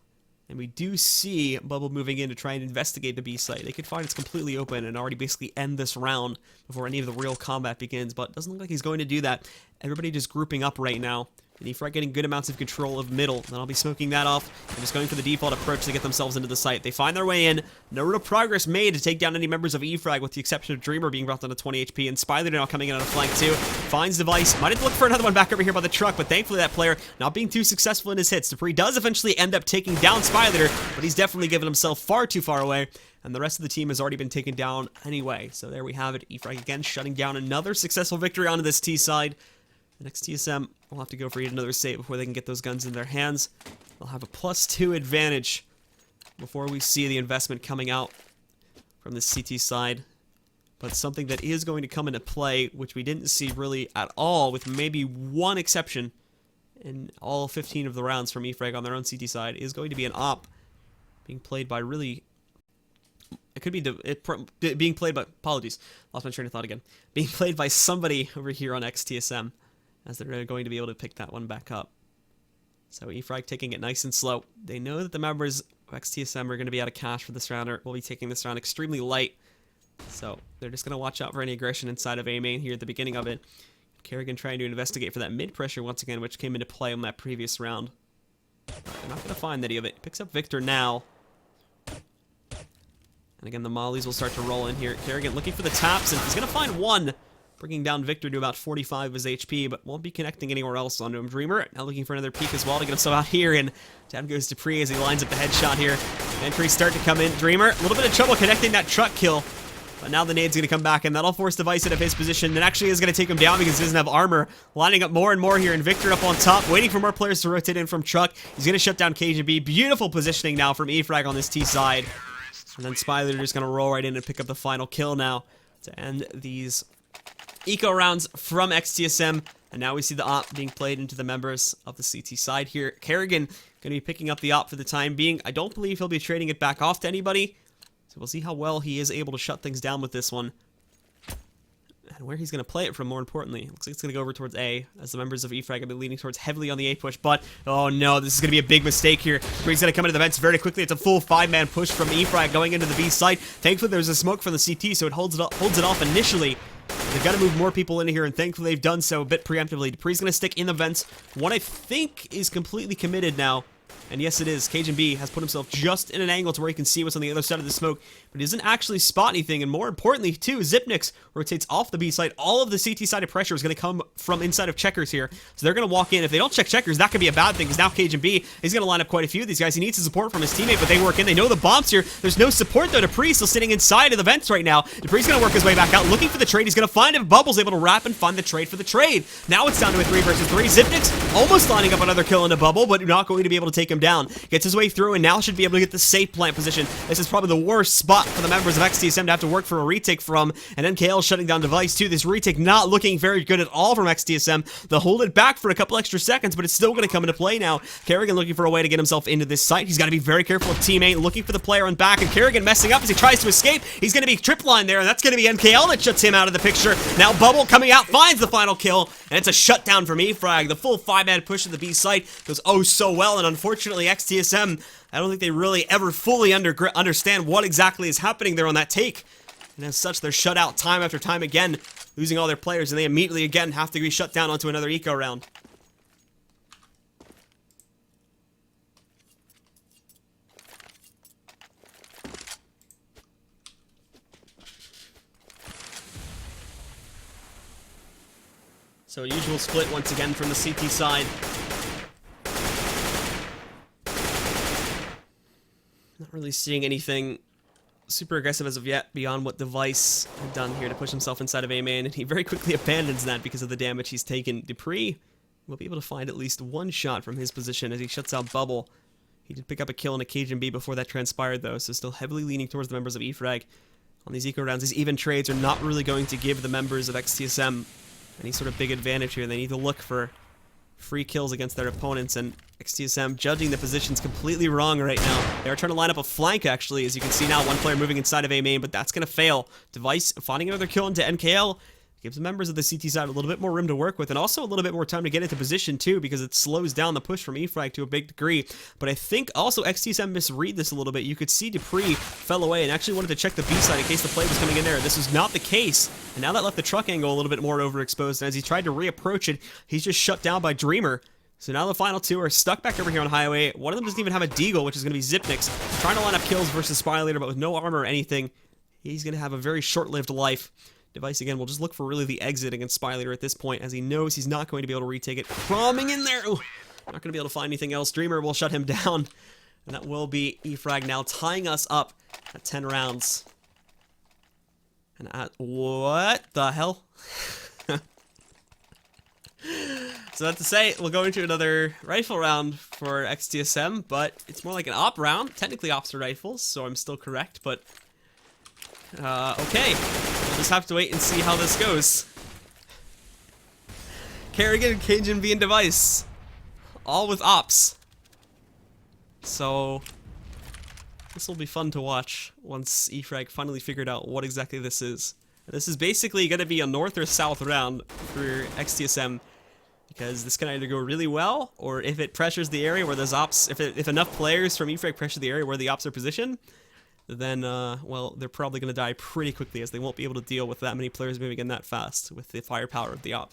and we do see Bubble moving in to try and investigate the B site, they could find it's completely open and already basically end this round before any of the real combat begins. But it doesn't look like he's going to do that. Everybody just grouping up right now And E-Frag getting good amounts of control of middle. Then I'll be smoking that off and just going for the default approach to get themselves into the site. They find their way in. No real progress made to take down any members of E-Frag, with the exception of Dreamer being brought down to 20 HP. And spyleadeR now coming in on a flank too. Finds device. Might have to look for another one back over here by the truck, but thankfully that player not being too successful in his hits. dupreeh does eventually end up taking down spyleadeR, but he's definitely given himself far too far away. And the rest of the team has already been taken down anyway. So there we have it. E-Frag again shutting down another successful victory onto this T side. The next TSM will have to go for yet another save before they can get those guns in their hands. They'll have a +2 advantage before we see the investment coming out from the CT side. But something that is going to come into play, which we didn't see really at all, with maybe one exception in all 15 of the rounds from E-Frag on their own CT side, is going to be an op being played by really... It could be being played by... Apologies. Lost my train of thought again. Being played by somebody over here on XTSM, as they're going to be able to pick that one back up. So E-Frag taking it nice and slow. They know that the members of XTSM are going to be out of cash for this round, or will be taking this round extremely light. So they're just going to watch out for any aggression inside of A main here at the beginning of it. karrigan trying to investigate for that mid pressure once again, which came into play on that previous round. But they're not going to find any of it. Picks up Viktor now. And again, the mollies will start to roll in here. karrigan looking for the taps, and he's going to find one, bringing down Viktor to about 45 of his HP, but won't be connecting anywhere else onto him. Dreamer now looking for another peek as well to get himself out here, and down goes dupreeh as he lines up the headshot here. Entries start to come in. Dreamer, a little bit of trouble connecting that truck kill, but now the nade's going to come back, and that'll force device out of his position, and actually is going to take him down because he doesn't have armor. Lining up more and more here, and Viktor up on top, waiting for more players to rotate in from truck. He's going to shut down cajunb. Beautiful positioning now from E-Frag on this T side. And then spyleadeR just going to roll right in and pick up the final kill now to end these eco rounds from XTSM. And now we see the op being played into the members of the CT side here. karrigan going to be picking up the op for the time being. I don't believe he'll be trading it back off to anybody. So we'll see how well he is able to shut things down with this one. And where he's going to play it from, more importantly. Looks like it's going to go over towards A, as the members of E-Frag have been leaning towards heavily on the A push. But, oh no, this is going to be a big mistake here. dupreeh's going to come into the vents very quickly. It's a full 5-man push from E-Frag going into the B site. Thankfully, there's a smoke from the CT, so it holds it off initially. They've got to move more people in here, and thankfully they've done so a bit preemptively. dupreeh's going to stick in the vents. One, I think, is completely committed now. And yes, it is. cajunb has put himself just in an angle to where he can see what's on the other side of the smoke, but he doesn't actually spot anything. And more importantly, too, Xyp9x rotates off the B side. All of the CT side of pressure is going to come from inside of checkers here. So they're going to walk in. If they don't check checkers, that could be a bad thing, because now cajunb is going to line up quite a few of these guys. He needs the support from his teammate, but they work in. They know the bomb's here. There's no support, though. dupreeh still sitting inside of the vents right now. dupreeh's going to work his way back out, looking for the trade. He's going to find if Bubble's able to wrap and find the trade for the trade. Now it's down to a 3 versus 3. Xyp9x almost lining up another kill into Bubble, but not going to be able to take him down. Gets his way through and now should be able to get the safe plant position. This is probably the worst spot for the members of XTSM to have to work for a retake from, and NKL shutting down device too. This retake not looking very good at all from XTSM. They'll hold it back for a couple extra seconds, but it's still going to come into play now. karrigan looking for a way to get himself into this site. He's got to be very careful of teammate, looking for the player on back, and karrigan messing up as he tries to escape. He's going to be trip line there, and that's going to be NKL that shuts him out of the picture. Now Bubble coming out, finds the final kill, and it's a shutdown from E-Frag. The full 5-man push to the B site goes oh so well, and unfortunately XTSM, I don't think they really ever fully understand what exactly is happening there on that take. And as such, they're shut out time after time again, losing all their players, and they immediately again have to be shut down onto another eco round. So usual split once again from the CT side. Not really seeing anything super aggressive as of yet beyond what device had done here to push himself inside of A main, and he very quickly abandons that because of the damage he's taken. dupreeh will be able to find at least one shot from his position as he shuts out Bubble. He did pick up a kill in a cajunb before that transpired though, so still heavily leaning towards the members of E-Frag. On these eco rounds, these even trades are not really going to give the members of XTSM any sort of big advantage here. They need to look for free kills against their opponents, and XTSM judging the positions completely wrong right now. They are trying to line up a flank, actually, as you can see now, one player moving inside of A main, but that's going to fail. device finding another kill into NKL gives the members of the CT side a little bit more room to work with, and also a little bit more time to get into position too, because it slows down the push from E-Frag to a big degree. But I think also XTSM misread this a little bit. You could see dupreeh fell away and actually wanted to check the B side in case the play was coming in there. This was not the case, and now that left the truck angle a little bit more overexposed, and as he tried to reapproach it, he's just shut down by Dreamer. So now the final two are stuck back over here on highway. One of them doesn't even have a deagle, which is going to be Zipnik's. Trying to line up kills versus spyleadeR, but with no armor or anything, he's going to have a very short-lived life. Device, again, will just look for really the exit against spyleadeR at this point, as he knows he's not going to be able to retake it. Crumbing in there! Ooh, not going to be able to find anything else. Dreamer will shut him down. And that will be E-Frag now tying us up at 10 rounds. And at... what the hell? So that's to say, we'll go into another rifle round for XTSM, but it's more like an op round. Technically ops are rifles, so I'm still correct, but... okay. We'll just have to wait and see how this goes. karrigan, cajunb, and device. All with ops. So... this will be fun to watch once E-Frag finally figured out what exactly this is. This is basically going to be a north or south round for XTSM, because this can either go really well, or if it pressures the area where there's ops, if enough players from E-Frag pressure the area where the ops are positioned, then, well, they're probably going to die pretty quickly, as they won't be able to deal with that many players moving in that fast with the firepower of the op.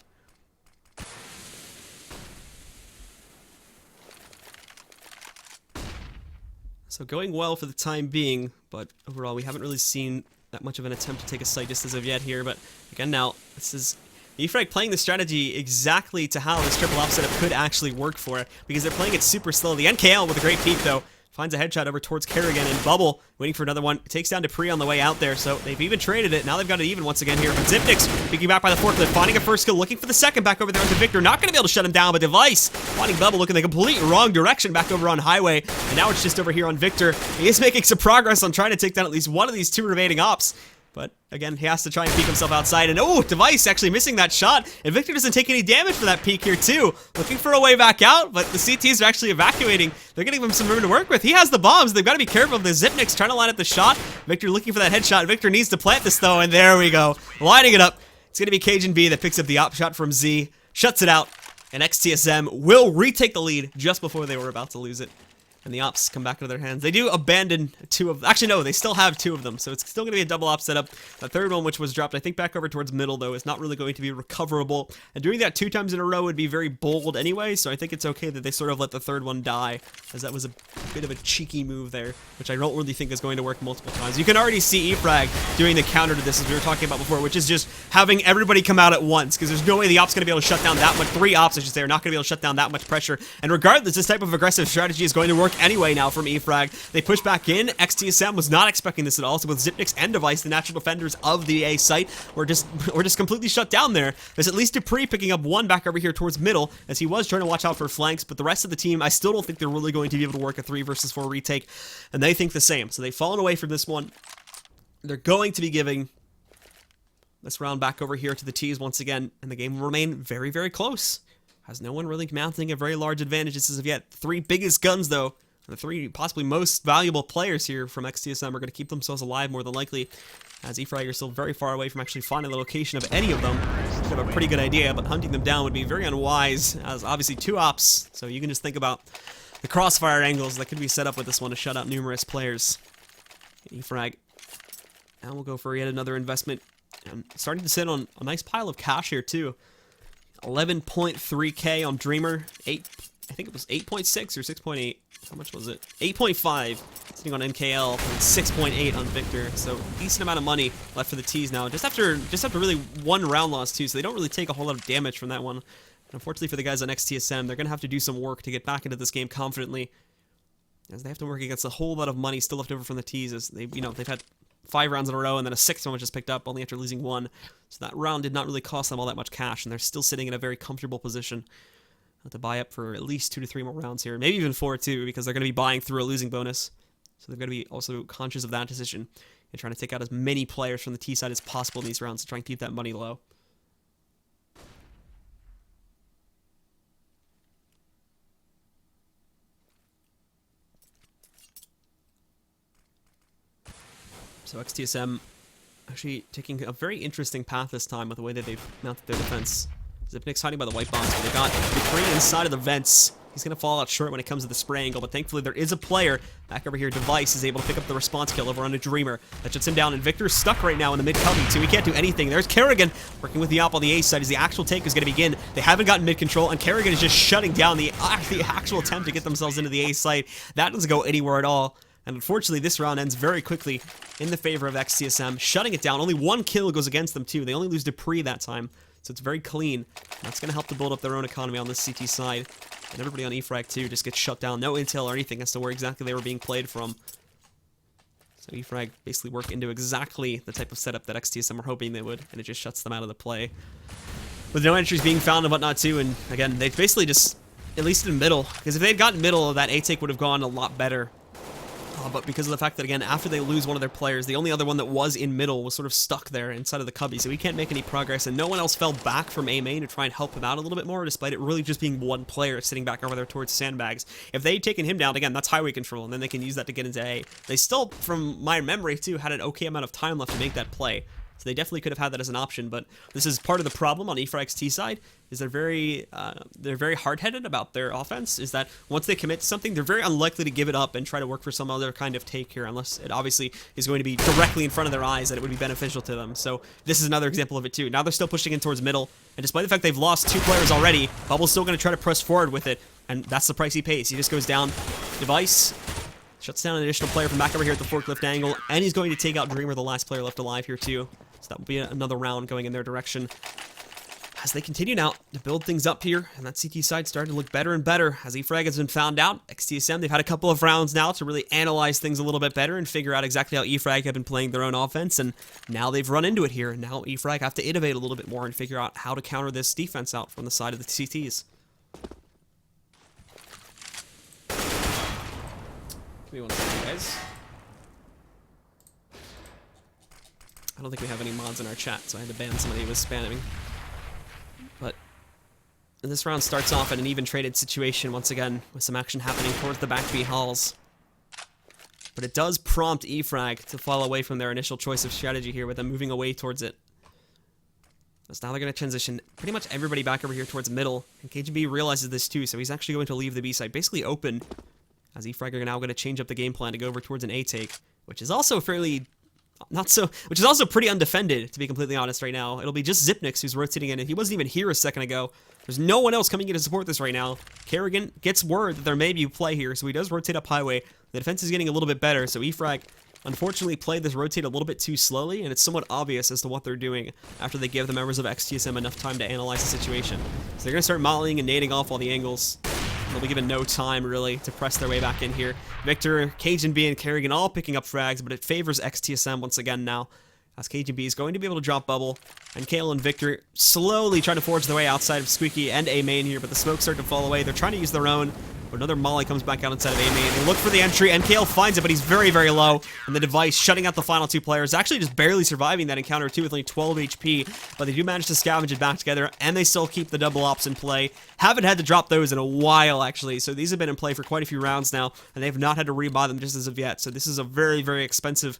So going well for the time being, but overall we haven't really seen that much of an attempt to take a site just as of yet here. But again, now this is E-Frag playing the strategy exactly to how this triple op setup could actually work for it, because they're playing it super slow. The NKL with a great peek though finds a headshot over towards karrigan, and Bubble waiting for another one. It takes down dupreeh on the way out there, so they've even traded it. Now they've got it even once again here. But Zipnik's peeking back by the forklift, finding a first kill, looking for the second back over there onto Viktor. Not going to be able to shut him down, but Device finding Bubble looking the complete wrong direction back over on highway. And now it's just over here on Viktor. He is making some progress on trying to take down at least one of these two remaining ops. But again, he has to try and peek himself outside, and oh, Device actually missing that shot, and Viktor doesn't take any damage for that peek here too. Looking for a way back out, but the CTs are actually evacuating. They're getting him some room to work with. He has the bombs. They've got to be careful of the Zipnik's trying to line up the shot. Viktor looking for that headshot. Viktor needs to plant this though, and there we go. Lining it up. It's going to be cajunb that picks up the op shot from Z, shuts it out, and XTSM will retake the lead just before they were about to lose it. And the ops come back into their hands. They do abandon two of... actually, no, they still have two of them, so it's still going to be a double op setup. The third one, which was dropped, I think, back over towards middle, though, is not really going to be recoverable. And doing that 2 times in a row would be very bold anyway, so I think it's okay that they sort of let the third one die, as that was a bit of a cheeky move there, which I don't really think is going to work multiple times. You can already see E-Frag doing the counter to this, as we were talking about before, which is just having everybody come out at once, because there's no way the op's going to be able to shut down that much... 3 ops, I should say, are not going to be able to shut down that much pressure. And regardless, this type of aggressive strategy is going to work anyway now from E-Frag. They push back in. XTSM was not expecting this at all, so with Zipnik's and Device, the natural defenders of the A site, were just completely shut down there. There's at least dupreeh picking up one back over here towards middle, as he was trying to watch out for flanks, but the rest of the team, I still don't think they're really going to be able to work a 3 versus 4 retake, and they think the same. So they've fallen away from this one. They're going to be giving this round back over here to the T's once again, and the game will remain very, very close. Has no one really mounting a very large advantage as of yet. 3 biggest guns, though, the 3 possibly most valuable players here from XTSM are going to keep themselves alive more than likely, as E-Frag are still very far away from actually finding the location of any of them. They have a pretty good idea, but hunting them down would be very unwise, as obviously 2 ops, so you can just think about the crossfire angles that could be set up with this one to shut out numerous players. E-Frag. Now we'll go for yet another investment, and starting to sit on a nice pile of cash here too. 11.3k on Dreamer, I think it was 8.6 or 6.8. How much was it? 8.5 sitting on NKL, and 6.8 on Viktor. So decent amount of money left for the T's now. Just after really 1 round loss too, so they don't really take a whole lot of damage from that one. And unfortunately for the guys on XTSM, they're gonna have to do some work to get back into this game confidently, as they have to work against a whole lot of money still left over from the T's, as they've had 5 rounds in a row, and then a 6th one was just picked up only after losing 1. So that round did not really cost them all that much cash, and they're still sitting in a very comfortable position to buy up for at least 2 to 3 more rounds here, maybe even 4 too, because they're going to be buying through a losing bonus. So they've got to be also conscious of that decision and trying to take out as many players from the T side as possible in these rounds to try and keep that money low. So XTSM actually taking a very interesting path this time with the way that they've mounted their defense. Zipnik's hiding by the white box, but they got dupreeh inside of the vents. he's going to fall out short when it comes to the spray angle, but thankfully there is a player back over here. Device is able to pick up the response kill over on a Dreamer. That shuts him down, and Viktor's stuck right now in the mid-cubby, so he can't do anything. There's karrigan working with the op on the A side as the actual take is going to begin. They haven't gotten mid-control, and karrigan is just shutting down the actual attempt to get themselves into the A site. That doesn't go anywhere at all. And unfortunately, this round ends very quickly in the favor of XTSM, shutting it down. Only one kill goes against them, too. They only lose dupreeh that time, so it's very clean. That's going to help to build up their own economy on this CT side. And everybody on E-Frag, too, just gets shut down. No intel or anything as to where exactly they were being played from. So E-Frag basically work into exactly the type of setup that XTSM were hoping they would, and it just shuts them out of the play. With no entries being found and whatnot, too, and again, they basically just, at least in middle, because if they had gotten middle, that A-take would have gone a lot better. But because of the fact that, again, after they lose one of their players, the only other one that was in middle was sort of stuck there inside of the cubby, so he can't make any progress, and no one else fell back from A main to try and help him out a little bit more, despite it really just being one player sitting back over there towards sandbags. If they had taken him down, again, that's highway control, and then they can use that to get into A. They still, from my memory, too, had an okay amount of time left to make that play. So they definitely could have had that as an option, but this is part of the problem on E-Frag's T side, is they're very hard-headed about their offense, is that once they commit to something, they're very unlikely to give it up and try to work for some other kind of take here, unless it obviously is going to be directly in front of their eyes that it would be beneficial to them. So this is another example of it too. Now they're still pushing in towards middle, and despite the fact they've lost 2 players already, Bubble's still going to try to press forward with it, and that's the price he pays. He just goes down. Device shuts down an additional player from back over here at the forklift angle, and he's going to take out Dreamer, the last player left alive here too. So that will be another round going in their direction. As they continue now to build things up here, and that CT side starting to look better and better as E-Frag has been found out. XTSM, they've had a couple of rounds now to really analyze things a little bit better and figure out exactly how E-Frag have been playing their own offense, and now they've run into it here. Now E-Frag have to innovate a little bit more and figure out how to counter this defense out from the side of the CTs. Give me one second, guys. I don't think we have any mods in our chat, so I had to ban somebody who was spamming. But this round starts off in an even traded situation once again, with some action happening towards the back B halls. But it does prompt E-Frag to fall away from their initial choice of strategy here, with them moving away towards it. So now they're going to transition pretty much everybody back over here towards middle, and cajunb realizes this too, so he's actually going to leave the B side basically open, as E-Frag are now going to change up the game plan to go over towards an A take, which is also fairly... which is also pretty undefended, to be completely honest right now. It'll be just Zipnix who's rotating in, and he wasn't even here a second ago. There's no one else coming in to support this right now. karrigan gets word that there may be play here, so he does rotate up highway. The defense is getting a little bit better, so E-Frag unfortunately played this rotate a little bit too slowly, and it's somewhat obvious as to what they're doing after they give the members of XTSM enough time to analyze the situation. So they're going to start mollying and nading off all the angles. They'll be given no time, really, to press their way back in here. Viktor, cajunb, and karrigan all picking up frags, but it favors XTSM once again now, as cajunb is going to be able to drop bubble, and Kale and Viktor slowly trying to forge their way outside of Squeaky and A main here, but the smokes start to fall away. They're trying to use their own, but another molly comes back out inside of A main. They look for the entry, and Kale finds it, but he's very, very low, and the device shutting out the final 2 players, actually just barely surviving that encounter too with only 12 HP, but they do manage to scavenge it back together, and they still keep the double ops in play. Haven't had to drop those in a while, actually, so these have been in play for quite a few rounds now, and they've not had to rebuy them just as of yet, so this is a very, very expensive...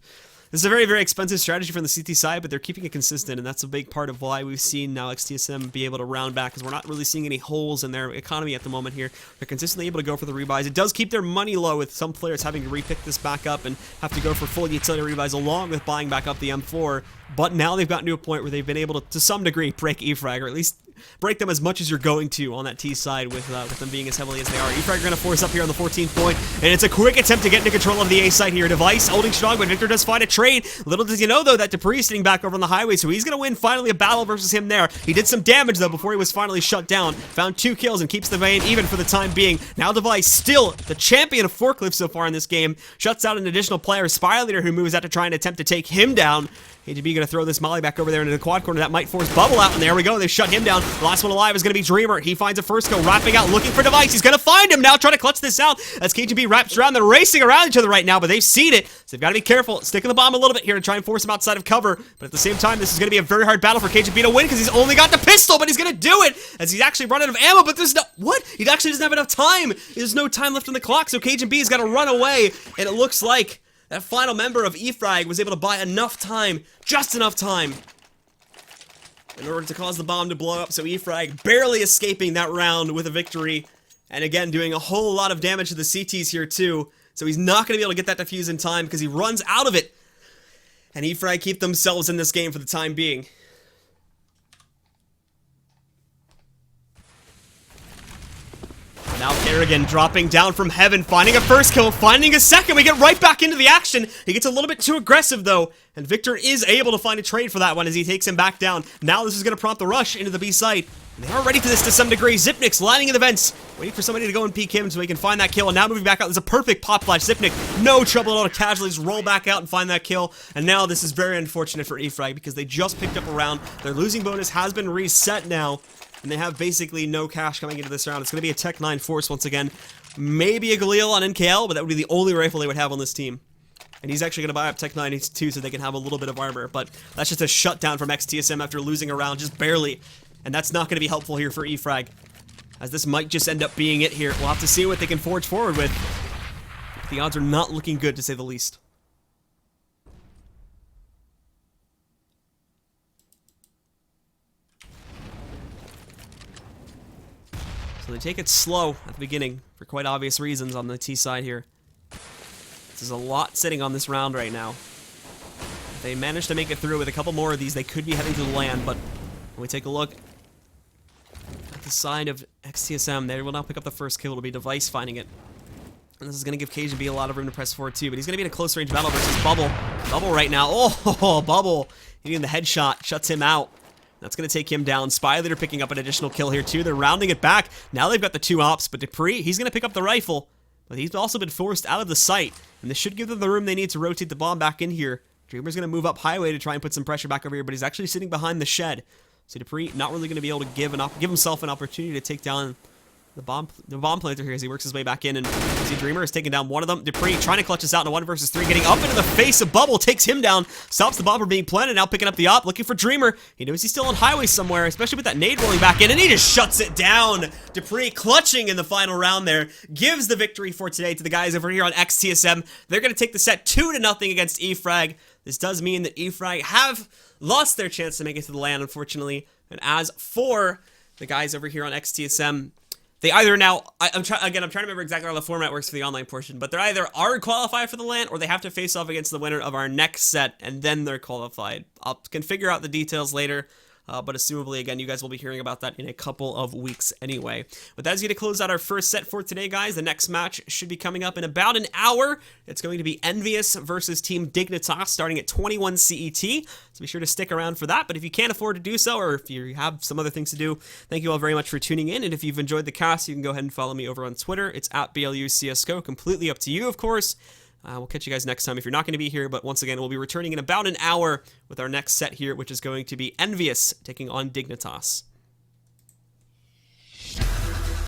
This is a very, very expensive strategy from the CT side, but they're keeping it consistent, and that's a big part of why we've seen now XTSM be able to round back, because we're not really seeing any holes in their economy at the moment here. They're consistently able to go for the rebuys. It does keep their money low, with some players having to repick this back up and have to go for full utility rebuys along with buying back up the M4, but now they've gotten to a point where they've been able to some degree, break E-Frag, or at least break them as much as you're going to on that T side with them being as heavily as they are. E-Frag are going to force up here on the 14th point, and it's a quick attempt to get into control of the A side here. Device holding strong, but Viktor does find a trade. Little does you know, though, that dupreeh is sitting back over on the highway, so he's going to win finally a battle versus him there. He did some damage, though, before he was finally shut down. Found 2 kills and keeps the vein even for the time being. Now Device, still the champion of forklift so far in this game, shuts out an additional player, spyleadeR, who moves out to try and attempt to take him down. cajunb going to throw this molly back over there into the quad corner. That might force Bubble out, and there we go. They shut him down. The last one alive is going to be Dreamer. He finds a first kill, wrapping out, looking for Device. He's going to find him now, trying to clutch this out as cajunb wraps around. They're racing around each other right now, but they've seen it, so they've got to be careful. Sticking the bomb a little bit here to try and force him outside of cover, but at the same time, this is going to be a very hard battle for cajunb to win because he's only got the pistol, but he's going to do it as he's actually run out of ammo, but there's no... What? He actually doesn't have enough time. There's no time left on the clock, so cajunb has got to run away, and it looks like that final member of E-Frag was able to buy enough time, just enough time, in order to cause the bomb to blow up, so E-Frag barely escaping that round with a victory. And again, doing a whole lot of damage to the CTs here too. So he's not going to be able to get that defuse in time because he runs out of it. And E-Frag keep themselves in this game for the time being. Now karrigan dropping down from heaven, finding a first kill, finding a second. We get right back into the action. He gets a little bit too aggressive though, and Viktor is able to find a trade for that one as he takes him back down. Now this is going to prompt the rush into the B site. And they are ready for this to some degree. Zipnik's lining in the vents, waiting for somebody to go and peek him so he can find that kill. And now moving back out, there's a perfect pop flash. Zipnik, no trouble at all to casually just roll back out and find that kill. And now this is very unfortunate for E-Frag because they just picked up a round. Their losing bonus has been reset now. And they have basically no cash coming into this round. It's going to be a Tech 9 Force once again. Maybe a Galil on NKL, but that would be the only rifle they would have on this team. And he's actually going to buy up Tech 9 too so they can have a little bit of armor. But that's just a shutdown from XTSM after losing a round, just barely. And that's not going to be helpful here for E-Frag, as this might just end up being it here. We'll have to see what they can forge forward with. The odds are not looking good, to say the least. So they take it slow at the beginning, for quite obvious reasons on the T side here. There's a lot sitting on this round right now. If they manage to make it through with a couple more of these, they could be heading to the LAN, but when we take a look at the side of XTSM, they will now pick up the first kill. It'll be Device finding it. And this is going to give cajunb a lot of room to press forward too, but he's going to be in a close range battle versus Bubble. Bubble right now. Oh, Bubble hitting the headshot, shuts him out. That's going to take him down. spyleadeR picking up an additional kill here too. They're rounding it back. Now they've got the two ops, but dupreeh, he's going to pick up the rifle. But he's also been forced out of the site. And this should give them the room they need to rotate the bomb back in here. Dreamer's going to move up highway to try and put some pressure back over here, but he's actually sitting behind the shed. So dupreeh not really going to be able to give himself an opportunity to take down the bomb planter here as he works his way back in. And see, Dreamer is taking down one of them. dupreeh trying to clutch this out in a 1 versus 3, getting up into the face of Bubble, takes him down, stops the bomb from being planted, now picking up the op, looking for Dreamer. He knows he's still on highway somewhere, especially with that nade rolling back in, and he just shuts it down. dupreeh clutching in the final round there, gives the victory for today to the guys over here on XTSM. They're going to take the set 2-0 against E-Frag. This does mean that E-Frag have lost their chance to make it to the LAN, unfortunately. And as for the guys over here on XTSM, they either now, I'm trying to remember exactly how the format works for the online portion, but they either are qualified for the LAN or they have to face off against the winner of our next set, and then they're qualified. I can figure out the details later, but assumably, again, you guys will be hearing about that in a couple of weeks anyway. But that's going to close out our first set for today, guys. The next match should be coming up in about an hour. It's going to be EnVyUs versus Team Dignitas starting at 21 CET. So be sure to stick around for that. But if you can't afford to do so, or if you have some other things to do, thank you all very much for tuning in. And if you've enjoyed the cast, you can go ahead and follow me over on Twitter. It's at BLUCSGO. Completely up to you, of course. We'll catch you guys next time if you're not going to be here, but once again, we'll be returning in about an hour with our next set here, which is going to be EnVyUs taking on Dignitas.